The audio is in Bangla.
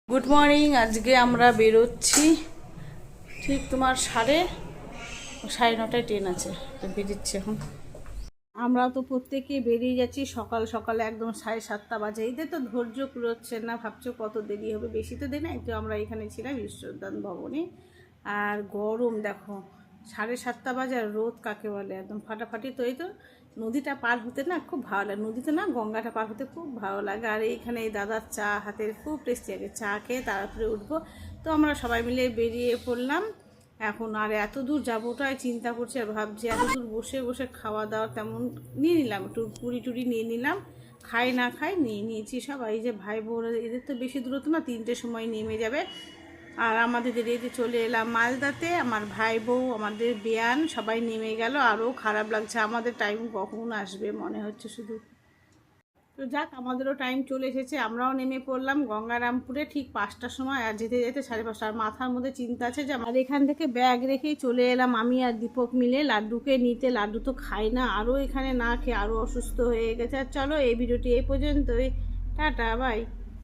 Good morning. আজকে আমরা বেরোচ্ছি ঠিক তোমার সাড়ে 9:30 ট্রেন আছে, তো বেরিয়েছি এখন। আমরা তো প্রত্যেকেই বেরিয়ে যাচ্ছি সকাল সকালে, একদম 7:30 বাজে। এদের তো ধৈর্য কুলোচ্ছে না, ভাবছো কত দেরি হবে। বেশি তো দেরি না, একটু আমরা এখানে ছিলাম ঈশ্বরদান ভবনে। আর গরম দেখো, 7:30 বাজে, আর রোদ কাকে বলে, একদম ফাটাফাটি। তো এই তো নদীটা পার হতে না খুব ভালো লাগে, নদীতে না গঙ্গাটা পার হতে খুব ভালো লাগে। আর এইখানে এই দাদার চা হাতের খুব টেস্টি লাগে, চা খেয়ে তারপরে উঠবো। তো আমরা সবাই মিলে বেরিয়ে পড়লাম এখন। আর এত দূর যাবো ওটাই চিন্তা করছি, আর ভাবছি এত দূর বসে বসে খাওয়া দাওয়া তেমন নিয়ে নিলাম, একটু পুরি টুরি নিয়ে নিলাম, খাই না খাই নিয়ে নিয়েছি সবাই। এই যে ভাই বোরা, এদের তো বেশি দূরত্ব না, 3টের সময় নেমে যাবে। আর আমাদের এদিকে চলে এলাম মালদাতে, আমার ভাই বউ আমাদের বেয়ান সবাই নেমে গেল। আরও খারাপ লাগছে, আমাদের টাইম কখন আসবে মনে হচ্ছে শুধু। তো যাক, আমাদেরও টাইম চলে এসেছে, আমরাও নেমে পড়লাম গঙ্গারামপুরে ঠিক 5টার সময়। আর যেতে যেতে 5:30। আর মাথার মধ্যে চিন্তা আছে যে আমার এখান থেকে ব্যাগ রেখেই চলে এলাম আমি আর দীপক মিলে লাড্ডুকে নিতে। লাড্ডু তো খাই না, আরও এখানে না খেয়ে আরও অসুস্থ হয়ে গেছে। আর চলো, এই ভিডিওটি এই পর্যন্তই, টাটা বাই।